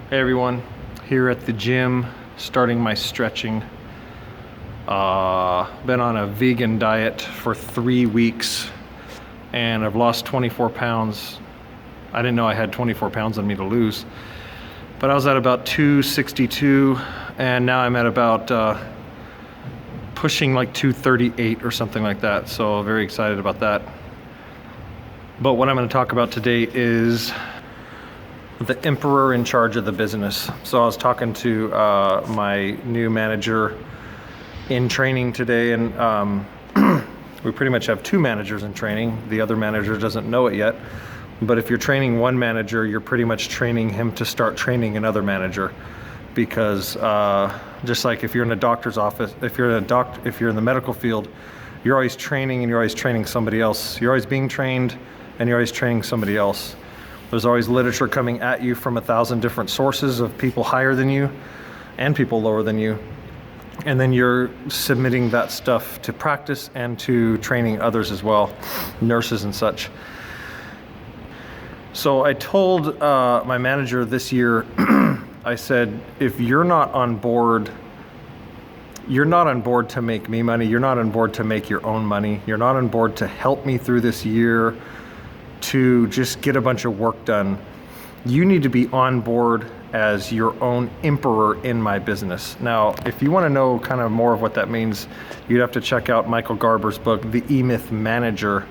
Hey everyone, here at the gym, starting my stretching. Been on a vegan diet for 3 weeks and I've lost 24 pounds. I didn't know I had 24 pounds on me to lose, but I was at about 262 and now I'm at about pushing like 238 or something like that. So very excited about that. But what I'm going to talk about today is the emperor in charge of the business. So I was talking to my new manager in training today, and we pretty much have 2 managers in training. The other manager doesn't know it yet, but if you're training one manager, you're pretty much training him to start training another manager, because just like if you're in a doctor's office, if you're in the medical field, you're always training and you're always training somebody else. You're always being trained and you're always training somebody else. There's always literature coming at you from 1,000 different sources of people higher than you and people lower than you. And then you're submitting that stuff to practice and to training others as well, nurses and such. So I told my manager this year, I said, if you're not on board to make me money, you're not on board to make your own money, you're not on board to help me through this year, to just get a bunch of work done, you need to be on board as your own emperor in my business. Now, if you want to know kind of more of what that means, you'd have to check out Michael Garber's book, The E-Myth Manager,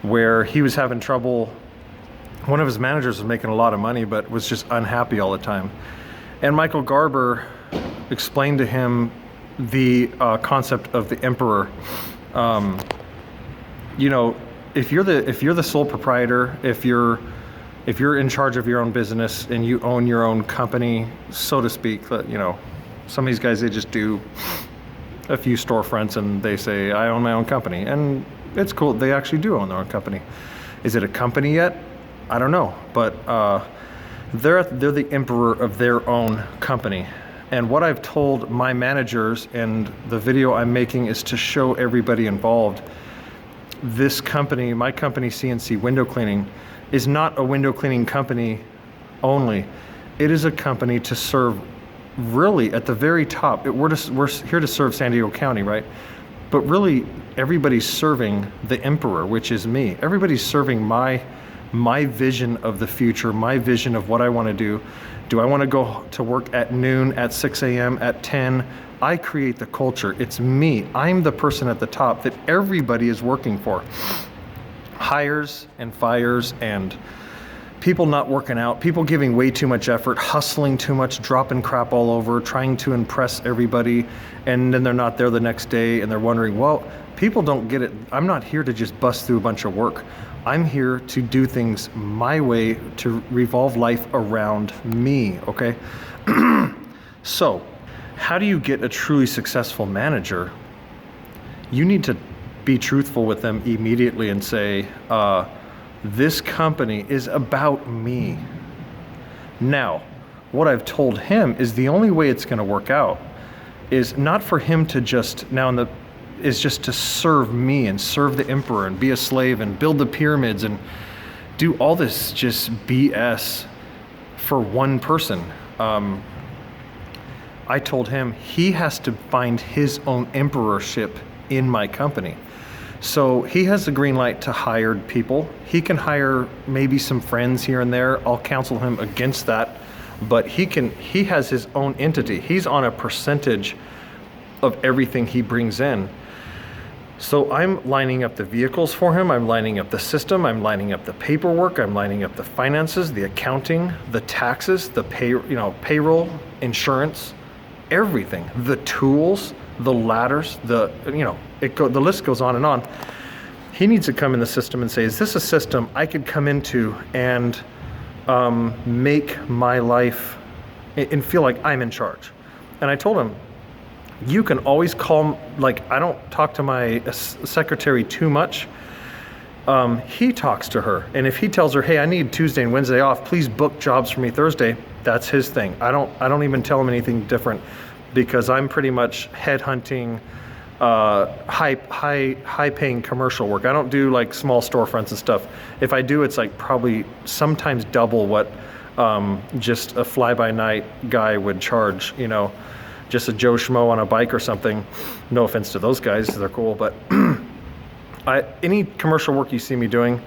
where he was having trouble. One of his managers was making a lot of money, but was just unhappy all the time. And Michael Garber explained to him the concept of the emperor. If you're the sole proprietor, if you're in charge of your own business and you own your own company, so to speak, some of these guys, they just do a few storefronts and they say, I own my own company, and it's cool. They actually do own their own company. Is it a company yet? I don't know, but they're the emperor of their own company. And what I've told my managers, and the video I'm making is to show everybody involved, this company, my company, CNC Window Cleaning, is not a window cleaning company only. It is a company to serve, really at the very top. We're here to serve San Diego County, right? But really, everybody's serving the emperor, which is me. Everybody's serving my vision of the future, my vision of what I want to do. Do I want to go to work at noon, at 6 a.m., at 10? I create the culture. It's me. I'm the person at the top that everybody is working for. Hires and fires and people not working out, people giving way too much effort, hustling too much, dropping crap all over, trying to impress everybody, and then they're not there the next day and they're wondering, well, people don't get it. I'm not here to just bust through a bunch of work. I'm here to do things my way, to revolve life around me, okay? So, how do you get a truly successful manager? You need to be truthful with them immediately and say, this company is about me. Now, what I've told him is the only way it's going to work out is not for him to just just to serve me and serve the emperor and be a slave and build the pyramids and do all this just BS for one person. I told him he has to find his own emperorship in my company. So he has the green light to hire people. He can hire maybe some friends here and there. I'll counsel him against that, but he has his own entity. He's on a percentage of everything he brings in. So I'm lining up the vehicles for him. I'm lining up the system. I'm lining up the paperwork. I'm lining up the finances, the accounting, the taxes, the payroll, insurance, everything, the tools, the ladders, the list goes on and on. He needs to come in the system and say, is this a system I could come into and make my life and feel like I'm in charge? And I told him, you can always call, I don't talk to my secretary too much. He talks to her, and if he tells her, hey, I need Tuesday and Wednesday off, please book jobs for me Thursday, that's his thing. I don't even tell him anything different, because I'm pretty much headhunting high paying commercial work. I don't do like small storefronts and stuff. If I do, it's like probably sometimes double what just a fly-by-night guy would charge, you know, just a Joe Schmo on a bike or something. No offense to those guys, they're cool, but any commercial work you see me doing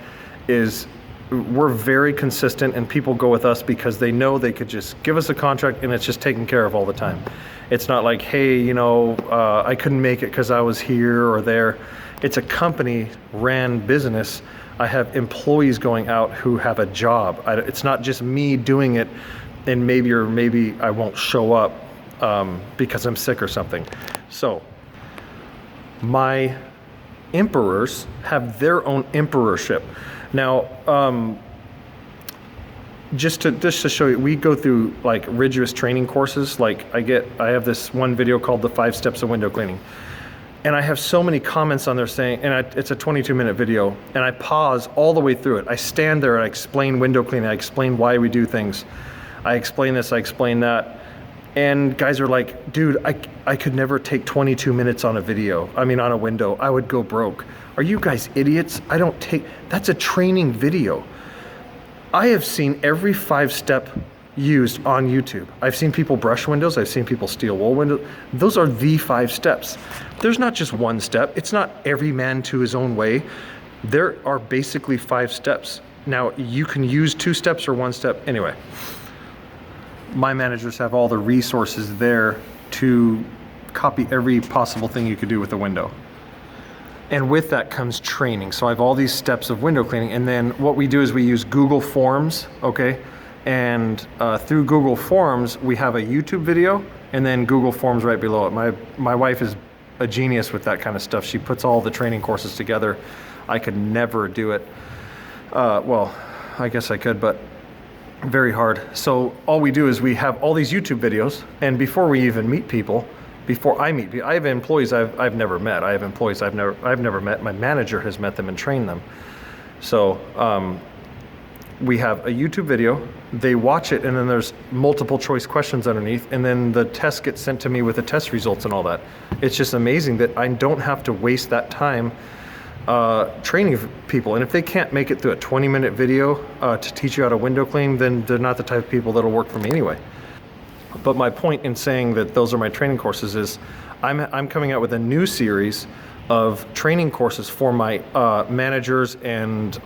is, we're very consistent, and people go with us because they know they could just give us a contract and it's just taken care of all the time. It's not like, hey, you know, I couldn't make it because I was here or there. It's a company ran business. I have employees going out who have a job. It's not just me doing it and maybe I won't show up because I'm sick or something. So my emperors have their own emperorship. Now, just to show you, we go through like rigorous training courses. Like I have this one video called the 5 Steps of Window Cleaning. And I have so many comments on there saying, it's a 22-minute video, and I pause all the way through it. I stand there and I explain window cleaning. I explain why we do things. I explain this, I explain that. And guys are like, dude, I could never take 22 minutes on a video. I mean, on a window. I would go broke. Are you guys idiots? That's a training video. I have seen every 5-step used on YouTube. I've seen people brush windows. I've seen people steel wool windows. Those are the 5 steps. There's not just one step. It's not every man to his own way. There are basically 5 steps. Now, you can use 2 steps or 1 step. Anyway, my managers have all the resources there to copy every possible thing you could do with a window. And with that comes training. So I have all these steps of window cleaning. And then what we do is we use Google Forms, okay? And through Google Forms, we have a YouTube video and then Google Forms right below it. My wife is a genius with that kind of stuff. She puts all the training courses together. I could never do it. Well, I guess I could, but very hard. So all we do is we have all these YouTube videos, and before we even meet people, before I meet people, I have employees I've never met. I have employees I've never met. My manager has met them and trained them. So we have a YouTube video, they watch it, and then there's multiple choice questions underneath, and then the test gets sent to me with the test results and all that. It's just amazing that I don't have to waste that time training people. And if they can't make it through a 20-minute video to teach you how to window clean, then they're not the type of people that'll work for me anyway. But my point in saying that those are my training courses is I'm coming out with a new series of training courses for my managers and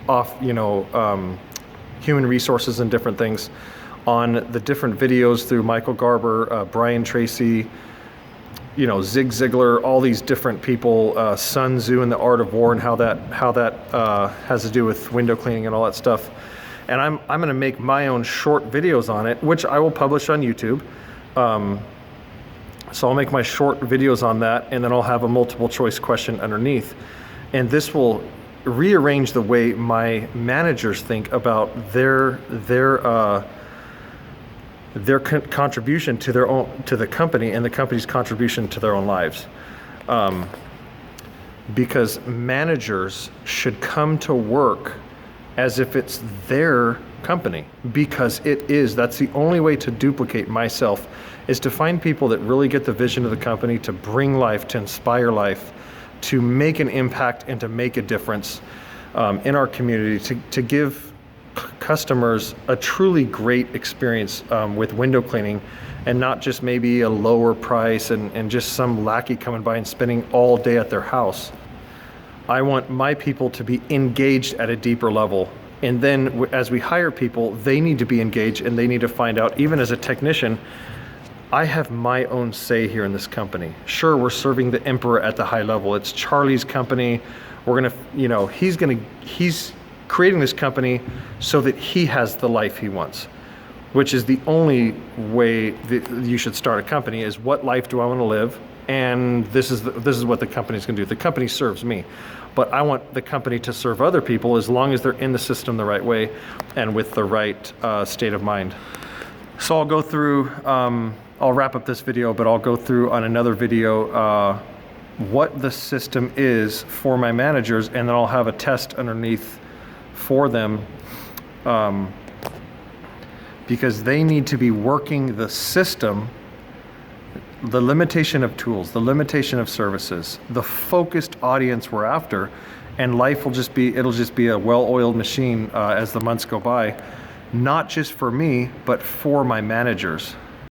human resources and different things on the different videos through Michael Garber, Brian Tracy, Zig Ziglar, all these different people, Sun Tzu and the Art of War, and how that has to do with window cleaning and all that stuff. And I'm going to make my own short videos on it, which I will publish on YouTube. So I'll make my short videos on that, and then I'll have a multiple choice question underneath. And this will rearrange the way my managers think about their contribution to the company and the company's contribution to their own lives. Because managers should come to work as if it's their company, because it is. That's the only way to duplicate myself, is to find people that really get the vision of the company, to bring life, to inspire life, to make an impact and to make a difference in our community, to give customers a truly great experience with window cleaning, and not just maybe a lower price and just some lackey coming by and spending all day at their house. I want my people to be engaged at a deeper level. And then as we hire people, they need to be engaged, and they need to find out, even as a technician, I have my own say here in this company. Sure, we're serving the emperor at the high level. It's Charlie's company. We're gonna, he's creating this company so that he has the life he wants, which is the only way that you should start a company, is what life do I want to live? And this is what the company's gonna do. The company serves me, but I want the company to serve other people, as long as they're in the system the right way and with the right state of mind. So I'll go through, I'll wrap up this video, but I'll go through on another video what the system is for my managers, and then I'll have a test underneath for them, because they need to be working the system, the limitation of tools, the limitation of services, the focused audience we're after, and life will just be, it'll just be a well-oiled machine as the months go by. not just for me, but for my managers.